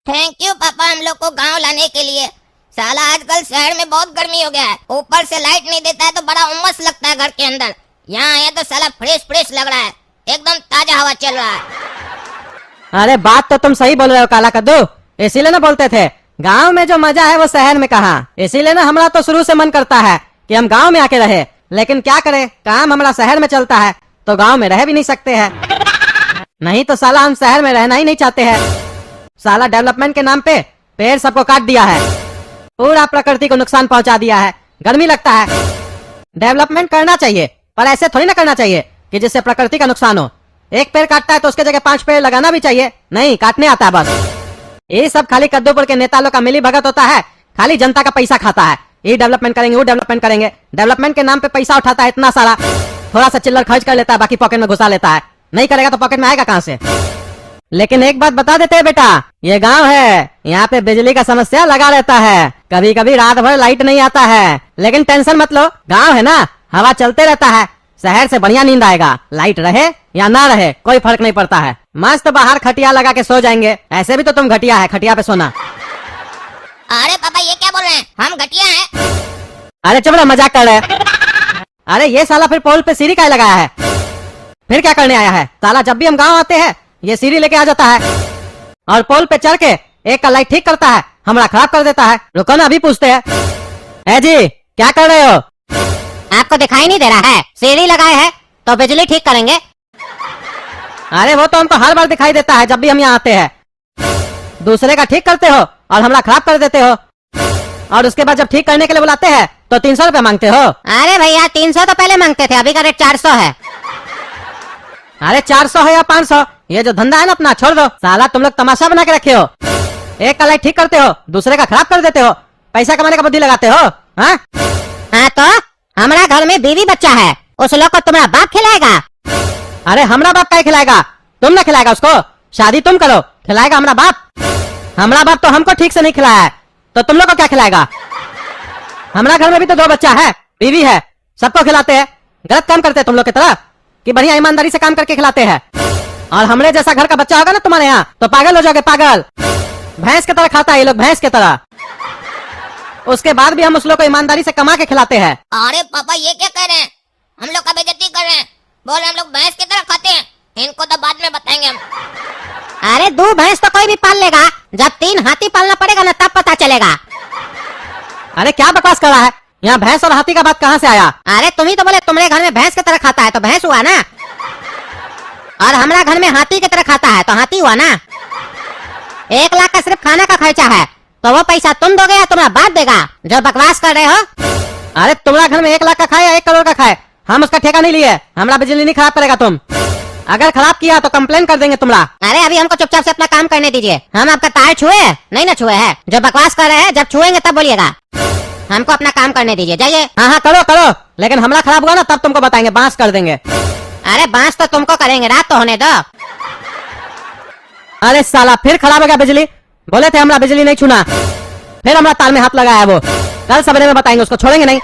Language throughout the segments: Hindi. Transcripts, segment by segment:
थैंक यू पापा हम लोग को गांव लाने के लिए। साला आजकल शहर में बहुत गर्मी हो गया है, ऊपर से लाइट नहीं देता है तो बड़ा उमस लगता है घर के अंदर। यहाँ आया तो साला फ्रेश फ्रेश लग रहा है, एकदम ताजा हवा चल रहा है। अरे बात तो तुम सही बोल रहे हो काला कद्दू, इसीलिए ना बोलते थे गांव में जो मजा है वो शहर में कहाँ। इसीलिए ना हमारा तो शुरू से मन करता है कि हम गांव में आके रहे, लेकिन क्या करे काम हमारा शहर में चलता है तो गांव में रह भी नहीं सकते हैं। नहीं तो साला हम शहर में रहना ही नहीं चाहते हैं। साला डेवलपमेंट के नाम पे पेड़ सबको काट दिया है, पूरा प्रकृति को नुकसान पहुंचा दिया है, गर्मी लगता है। डेवलपमेंट करना चाहिए पर ऐसे थोड़ी ना करना चाहिए कि जिससे प्रकृति का नुकसान हो। एक पेड़ काटता है तो उसके जगह 5 पेड़ लगाना भी चाहिए, नहीं काटने आता है बस। ये सब खाली कद्दूपुर के नेता लोग का मिली भगत होता है, खाली जनता का पैसा खाता है। ये डेवलपमेंट करेंगे वो डेवलपमेंट करेंगे, डेवलपमेंट के नाम पे पैसा उठाता है इतना सारा, थोड़ा सा चिल्लर खर्च कर लेता है, बाकी पॉकेट में घुसा लेता है। नहीं करेगा तो पॉकेट में आएगा कहाँ से। लेकिन एक बात बता देते हैं बेटा, ये गांव है, यहाँ पे बिजली का समस्या लगा रहता है, कभी कभी रात भर लाइट नहीं आता है। लेकिन टेंशन मत लो, गांव है ना, हवा चलते रहता है, शहर से बढ़िया नींद आएगा। लाइट रहे या ना रहे कोई फर्क नहीं पड़ता है, मस्त बाहर खटिया लगा के सो जाएंगे। ऐसे भी तो तुम घटिया है, खटिया पे सोना। अरे पापा ये क्या बोल रहे हैं, हम घटिया हैं? अरे चुप रहा, मजाक कर रहे हैं। अरे ये साला फिर पोल पे सीढ़ी काहे लगाया है, फिर क्या करने आया है? साला जब भी हम गांव आते हैं ये सीढ़ी लेके आ जाता है और पोल पे चढ़ के एक का लाइट ठीक करता है, हमारा खराब कर देता है। रुको ना अभी पूछते हैं। है जी क्या कर रहे हो? आपको दिखाई नहीं दे रहा है, सीढ़ी लगाए हैं तो बिजली ठीक करेंगे। अरे वो तो हमको हर बार दिखाई देता है जब भी हम यहाँ आते हैं। दूसरे का ठीक करते हो और हमारा खराब कर देते हो, और उसके बाद जब ठीक करने के लिए बुलाते हैं तो 300 रुपए मांगते हो। अरे भैया 300 तो पहले मांगते थे, अभी का रेट 400 है। अरे 400 है या 500, ये जो धंधा है ना अपना छोड़ दो। साला तुम लोग तमाशा बना के रखे हो, एक का लाइट ठीक करते हो दूसरे का खराब कर देते हो, पैसा कमाने का बुद्धि लगाते हो। हाँ तो हमारा घर में बीवी बच्चा है, उस लोग को तुम्हारा बाप खिलाएगा। अरे हमारा बाप क्या खिलाएगा, तुम ना खिलाएगा उसको, शादी तुम करो, खिलाएगा हमारा बाप? हमारा बाप तो हमको ठीक से नहीं खिलाया है तो तुम लोग को क्या खिलाएगा? हमारा घर में भी तो 2 बच्चा है, बीवी है, सबको खिलाते हैं। गलत काम करते हैं तुम लोग की तरह कि बढ़िया ईमानदारी से काम करके खिलाते हैं। और हमरे जैसा घर का बच्चा होगा ना तुम्हारे यहाँ तो पागल हो जाओगे, पागल। भैंस की तरह खाता है ये लोग, भैंस की तरह। उसके बाद भी हम उस लोग को ईमानदारी से कमा के खिलाते हैं। अरे पापा ये क्या कह रहे हैं, हम लोग का बेइज्जती कर रहे हैं, बोल रहे हम लोग भैंस की तरह खाते हैं। इनको तो बाद में बताएंगे हम। अरे 2 भैंस तो कोई भी पाल लेगा, जब 3 हाथी पालना पड़ेगा ना तब पता चलेगा। अरे क्या बकवास कर रहा है, यहाँ भैंस और हाथी का बात कहाँ से आया? अरे तुम ही तो बोले तुम्हारे घर में भैंस की तरह खाता है तो भैंस हुआ ना, और हमारा घर में हाथी की तरह खाता है तो हाथी हुआ ना। 1 लाख का सिर्फ खाना का खर्चा है तो वो पैसा तुम दोगे या तुम्हारा बाप देगा जो बकवास कर रहे हो? अरे तुम्हारा घर में 1 लाख का खाए या 1 करोड़ का खाए, हम उसका ठेका नहीं लिए, हमारा बिजली नहीं खराब करेगा तुम। अगर खराब किया तो कंप्लेन कर देंगे तुम्हारा। अरे अभी हमको चुपचाप से अपना काम करने दीजिए, हम आपका तार छुए नहीं ना छुए है, जो बकवास कर रहे हैं जब छुएंगे तब बोलिएगा। हमको अपना काम करने दीजिए, जाइए। हाँ करो करो, लेकिन हमारा खराब हुआ ना तब तुमको बताएंगे, बांस कर देंगे। अरे बांस तो तुमको करेंगे, रात तो होने दो। अरे साला फिर खराब हो गया बिजली, बोले थे हमारा बिजली नहीं छूना, फिर हमारा तार में हाथ लगाया वो। कल सवेरे में बताएंगे, उसको छोड़ेंगे नहीं।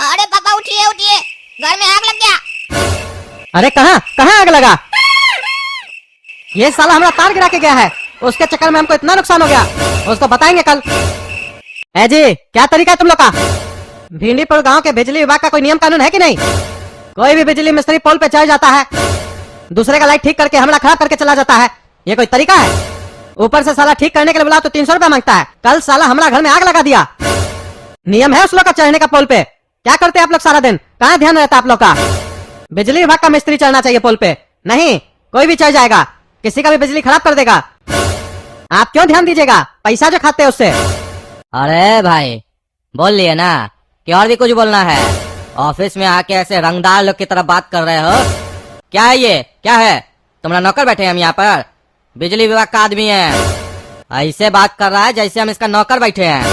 अरे पापा उठिए उठिए, घर में आग लग गया। अरे कहाँ कहाँ आग लगा? ये साला हमारा तार गिरा के गया है, उसके चक्कर में हमको इतना नुकसान हो गया, उसको बताएंगे कल। है जी क्या तरीका है तुम लोग का? भिंडीपुर गांव के बिजली विभाग का कोई नियम कानून है कि नहीं? कोई भी बिजली मिस्त्री पोल पे चढ़ जाता है, दूसरे का लाइट ठीक करके हमारा खराब करके चला जाता है, ये कोई तरीका है? ऊपर से साला ठीक करने के लिए बुलाओ तो 300 रुपया मांगता है। कल साला हमारा घर में आग लगा दिया। नियम है उस लोग का चढ़ने का पोल पे? क्या करते हैं आप लोग सारा दिन, कहाँ ध्यान रहता है आप लोग का? बिजली विभाग का मिस्त्री चढ़ना चाहिए पोल पे, नहीं कोई भी चढ़ जाएगा, किसी का भी बिजली खराब कर देगा। आप क्यों ध्यान दीजिएगा, पैसा जो खाते हैं उससे। अरे भाई बोल लिए ना कि और भी कुछ बोलना है? ऑफिस में आके ऐसे रंगदार लोग की तरह बात कर रहे हो, क्या है ये, क्या है? तुम्हारा नौकर बैठे हैं हम यहाँ पर, बिजली विभाग का आदमी है, ऐसे बात कर रहा है जैसे हम इसका नौकर बैठे हैं।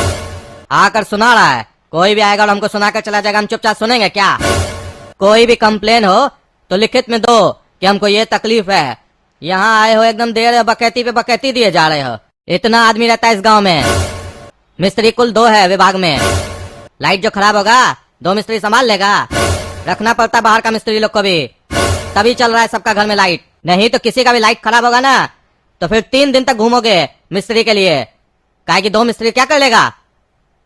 आकर सुना रहा है, कोई भी आएगा और हमको सुना कर चला जाएगा, हम चुपचाप सुनेंगे क्या? कोई भी कंप्लेन हो तो लिखित में दो कि हमको ये तकलीफ है। यहाँ आए हो एकदम देर बकैती पे बकैती दिए जा रहे हो। इतना आदमी रहता है इस गांव में, मिस्त्री कुल 2 है विभाग में। लाइट जो खराब होगा 2 मिस्त्री संभाल लेगा। रखना पड़ता है बाहर का मिस्त्री लोग को भी, तभी चल रहा है सबका घर में लाइट। नहीं तो किसी का भी लाइट खराब होगा ना तो फिर 3 दिन तक घूमोगे मिस्त्री के लिए। काहे कि 2 मिस्त्री क्या कर लेगा।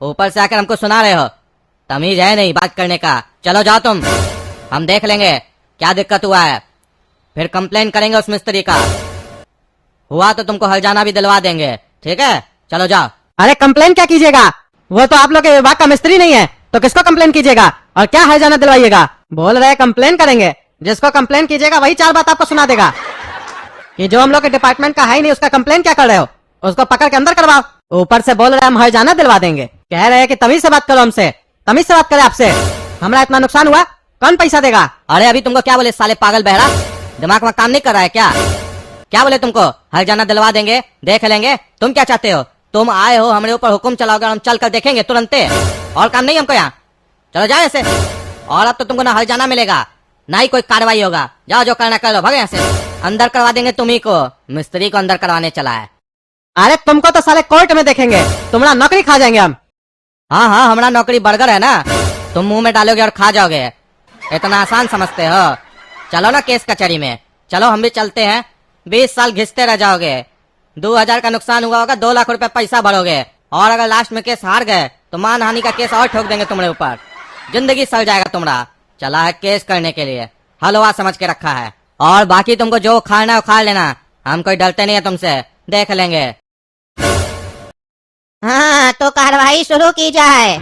ऊपर से आकर हमको सुना रहे हो, तमीज है नहीं बात करने का। चलो जाओ तुम, हम देख लेंगे क्या दिक्कत हुआ है, फिर कंप्लेन करेंगे उस मिस्त्री का। हुआ तो तुमको हर्जाना भी दिलवा देंगे, ठीक है। चलो जाओ। अरे कंप्लेन क्या कीजिएगा, वो तो आप लोग के विभाग का मिस्त्री नहीं है, तो किसको कंप्लेन कीजिएगा और क्या हर्जाना दिलवाइएगा। बोल रहे कंप्लेन करेंगे, जिसको कंप्लेन कीजिएगा वही 4 बात आपको सुना देगा। कि जो हम लोग के डिपार्टमेंट का है ही नहीं उसका कंप्लेन क्या कर रहे हो, उसको पकड़ के अंदर करवाओ। ऊपर से बोल रहे हम हर्जाना दिलवा देंगे। कह रहे हैं कि तमीज से बात करो हमसे, तमीज से बात करे आपसे। हमारा इतना नुकसान हुआ, कौन पैसा देगा। अरे अभी तुमको क्या बोले साले पागल बहरा, दिमाग में काम नहीं कर रहा है क्या। क्या बोले तुमको, हर्जाना दिलवा देंगे, देख लेंगे। तुम क्या चाहते हो, तुम आए हो हमारे ऊपर हुक्म चलाओगे, हम चल कर देखेंगे तुरंते। और काम नहीं हमको यहाँ, चलो जाओ ऐसे। और अब तो तुमको ना हर्जाना मिलेगा ना ही कोई कार्रवाई होगा। जाओ जो करना कर लो, भागे यहाँ से। अंदर करवा देंगे तुम्ही को, मिस्त्री को अंदर करवाने चला है। अरे तुमको तो साले कोर्ट में देखेंगे, तुम्हारा नौकरी खा जाएंगे हम। हाँ हाँ, हमारा नौकरी बर्गर है ना, तुम मुंह में डालोगे और खा जाओगे। इतना आसान समझते हो। चलो ना केस कचहरी में, चलो हम भी चलते हैं। 20 साल घिसते रह जाओगे। 2000 का नुकसान हुआ होगा, 2 लाख रुपए पैसा भरोगे। और अगर लास्ट में केस हार गए तो मानहानि का केस और ठोक देंगे तुम्हारे ऊपर, जिंदगी सड़ जाएगा तुम्हारा। चला है केस करने के लिए, हलवा समझ के रखा है। और बाकी तुमको जो खाना है उखाड़ लेना, हम कोई डरते नहीं है तुमसे, देख लेंगे। हाँ तो कार्रवाई शुरू की जाए।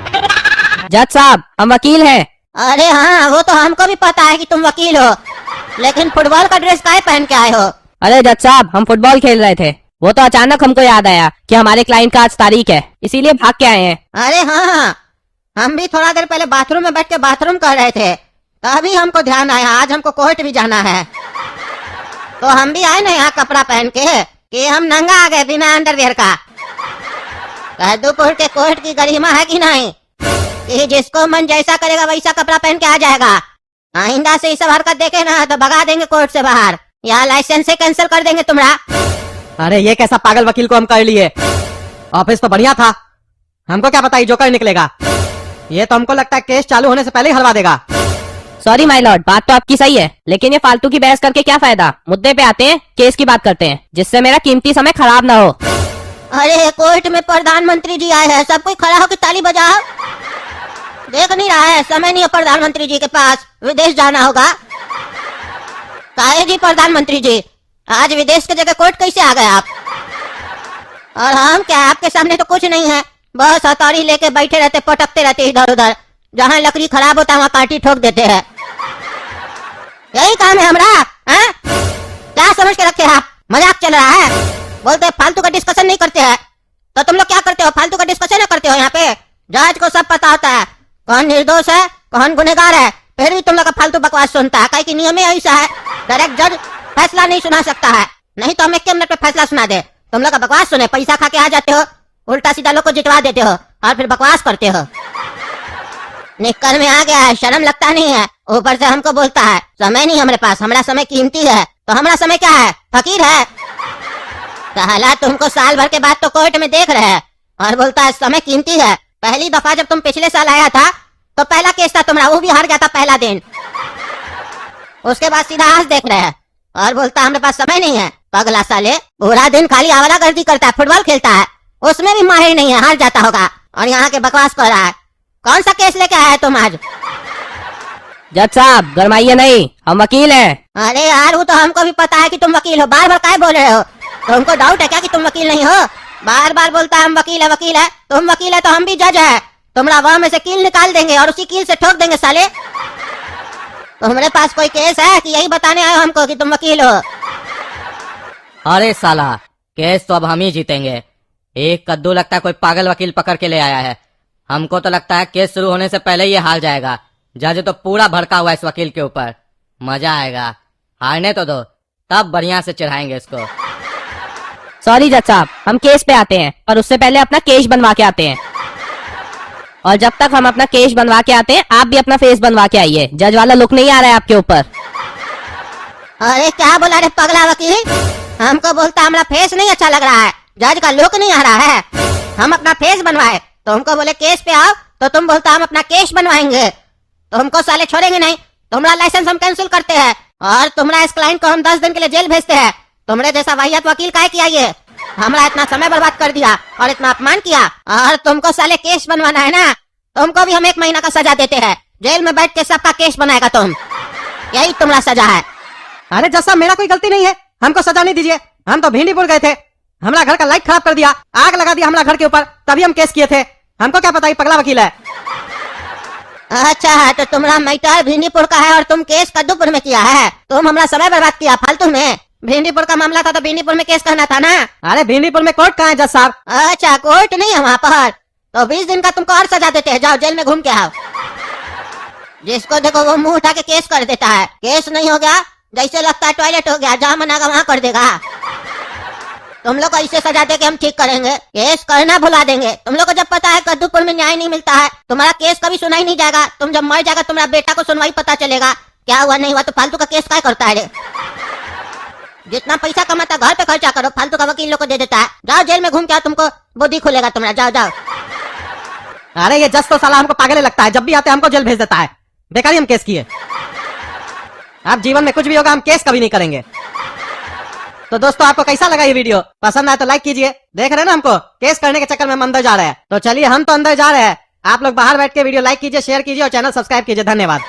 जज साहब हम वकील हैं। अरे हाँ, वो तो हमको भी पता है कि तुम वकील हो, लेकिन फुटबॉल का ड्रेस काहे पहन के आए हो। अरे जज साहब हम फुटबॉल खेल रहे थे, वो तो अचानक हमको याद आया कि हमारे क्लाइंट का आज तारीख है, इसीलिए भाग के आए हैं। अरे हाँ, हम भी थोड़ा देर पहले बाथरूम में बैठ के बाथरूम कर रहे थे, तभी हमको ध्यान आया आज हमको कोर्ट भी जाना है। तो हम भी आए ना यहाँ कपड़ा पहन के कि हम नंगा आ गए बिना अंडरवियर का। कद्दूपुर के कोर्ट की गरिमा है कि नहीं, कि जिसको मन जैसा करेगा वैसा कपड़ा पहन के आ जाएगा। आइंदा से ये सब हरकत देखे ना तो भगा देंगे कोर्ट से बाहर, या लाइसेंस से कैंसिल कर देंगे तुम्हारा। अरे ये कैसा पागल वकील को हम कर लिए, ऑफिस तो बढ़िया था, हमको क्या पता ये जोकर निकलेगा। ये तो हमको लगता है केस चालू होने से पहले ही हलवा देगा। सॉरी माय लॉर्ड, बात तो आपकी सही है, लेकिन ये फालतू की बहस करके क्या फायदा। मुद्दे पे आते हैं, केस की बात करते हैं, जिससे मेरा कीमती समय खराब ना हो। अरे कोर्ट में प्रधानमंत्री जी आए हैं, सब कोई खड़ा होकर ताली बजाओ। देख नहीं रहा है, समय नहीं है प्रधानमंत्री जी के पास, विदेश जाना होगा। काहे जी प्रधानमंत्री जी, आज विदेश की जगह कोर्ट कैसे आ गए आप। और हम क्या, आपके सामने तो कुछ नहीं है, बस हथौड़ी लेके बैठे रहते, पटकते रहते इधर उधर, जहाँ लकड़ी खराब होता है वहाँ कांटी ठोक देते हैं। यही काम है हमारा। हैं? क्या समझ के रखे आप, मजाक चल रहा है। बोलते फालतू का डिस्कशन नहीं करते हैं, तो तुम लोग क्या करते हो, फालतू का डिस्कशन करते हो। यहाँ पे जज को सब पता होता है, कौन निर्दोष है कौन गुनहगार है, फिर भी तुम लोग का फालतू बकवास सुनता है। कहीं की नियम ही ऐसा है, डायरेक्ट जज फैसला नहीं सुना सकता है, नहीं तो हम 1 मिनट में फैसला सुना दे। तुम लोग का बकवास सुने, पैसा खा के आ जाते हो, उल्टा सीधा लोग को जितवा देते हो और फिर बकवास करते हो। निकल में आ गया है, शर्म लगता नहीं है। ऊपर से हमको बोलता है समय नहीं हमारे पास, हमारा समय कीमती है। तो हमारा समय क्या है, फकीर है। साला तुमको साल भर के बाद तो कोर्ट में देख रहे हैं और बोलता है समय कीमती है। पहली दफा जब तुम पिछले साल आया था तो पहला केस था तुम्हारा, वो भी हार गया था पहला दिन। उसके बाद सीधा आज देख रहे हैं और बोलता है हमारे पास समय नहीं है। पगला साले, पूरा दिन खाली आवारागर्दी करता है, फुटबॉल खेलता है, उसमें भी माहिर नहीं है, हार जाता होगा, और यहाँ के बकवास कर रहा है। कौन सा केस लेके आया है तुम आज। जज साहब गरमाइए नहीं, हम वकील हैं। अरे यार वो तो हमको भी पता है कि तुम वकील हो, बार बार काय बोल रहे हो। तुमको डाउट है क्या कि तुम वकील नहीं हो। बार बार बोलता है हम वकील है वकील है, तुम वकील है तो हम भी जज है। तुम्हारा वहां में से कील निकाल देंगे और उसी कील से ठोक देंगे साले। तुम्हारे पास कोई केस है कि यही बताने आए हो हमको कि तुम वकील हो। अरे साला, केस तो अब हम ही जीतेंगे। एक कद्दू लगता है कोई पागल वकील पकड़ के ले आया है। हमको तो लगता है केस शुरू होने से पहले ही हार जाएगा। जज तो पूरा भड़का हुआ है इस वकील के ऊपर, मजा आएगा। हारने तो दो, तब बढ़िया से चढ़ाएंगे इसको। सॉरी जज साहब, हम केस पे आते हैं, पर उससे पहले अपना केश बनवा के आते हैं। और जब तक हम अपना केश बनवा के आते हैं, आप भी अपना फेस बनवा के आइए। जज वाला लुक नहीं आ रहा है आपके ऊपर। अरे क्या बोला रे पगला वकील, हमको बोलता हमारा फेस नहीं अच्छा लग रहा है, जज का लुक नहीं आ रहा है। हम अपना फेस बनवाए, तो हमको बोले केस पे आओ, तो तुम बोलता हम अपना केश बनवाएंगे, तो हमको साले छोड़ेंगे नहीं। तुम्हारा लाइसेंस हम कैंसिल करते हैं और तुम्हारा इस क्लाइंट को हम 10 दिन के लिए जेल भेजते हैं। तुमने जैसा वाहियात वकील काहे किया ये? हमारा इतना समय बर्बाद कर दिया और इतना अपमान किया, और तुमको साले केस बनवाना है ना, तुमको भी हम 1 महीना का सजा देते हैं। जेल में बैठ के सबका केस बनाएगा तुम, यही तुम्हारा सजा है। अरे जज साहब, मेरा कोई गलती नहीं है, हमको सजा नहीं दीजिए। हम तो भिंडीपुर गए थे, हमारा घर का लाइट खराब कर दिया, आग लगा दिया हमारा घर के ऊपर, तभी हम केस किए थे। हमको क्या पता ये पगला वकील है। अच्छा है, तो तुम्हारा मैटर भिंडीपुर का है और तुम केस कद्दूपुर में किया है। तुम हमारा समय बर्बाद किया फालतू में। भिंडीपुर का मामला था तो भिंडीपुर में केस करना था ना। अरे भिंडीपुर में कोर्ट कहाँ है जज साहब? अच्छा, कोर्ट नहीं है वहाँ पर, तो 20 दिन का तुमको और सजा देते हैं। जाओ जेल में घूम के आओ। जिसको देखो वो मुंह उठा के केस कर देता है। केस नहीं हो गया, जैसे लगता है टॉयलेट हो गया, जहाँ मनागा वहाँ कर देगा। तुम लोग को ऐसे सजा दे के हम ठीक करेंगे, केस करना भुला देंगे। तुम लोग को जब पता है कद्दूपुर में न्याय नहीं मिलता है, तुम्हारा केस कभी सुनाई नहीं जाएगा। तुम जब मर जाएगा तुम्हारा बेटा को सुनवाई पता चलेगा क्या हुआ नहीं हुआ, तो फालतू का केस क्या करता है रे? जितना पैसा कमाता घर पे खर्चा करो, फालतू का वकील लोग को दे देता है। जाओ जेल में घूम के आओ, तुमको बुद्धि खुलेगा तुम्हारा। जाओ जाओ। अरे ये जज तो साला हमको पागल लगता है, जब भी आते हमको जेल भेज देता है। बेकार ही हम केस किए। अब जीवन में कुछ भी होगा हम केस कभी नहीं करेंगे। तो दोस्तों, आपको कैसा लगा ये वीडियो? पसंद आए तो लाइक कीजिए। देख रहे हैं ना हमको केस करने के चक्कर में हम अंदर जा रहे हैं, तो चलिए हम तो अंदर जा रहे हैं। आप लोग बाहर बैठ के वीडियो लाइक कीजिए, शेयर कीजिए और चैनल सब्सक्राइब कीजिए। धन्यवाद।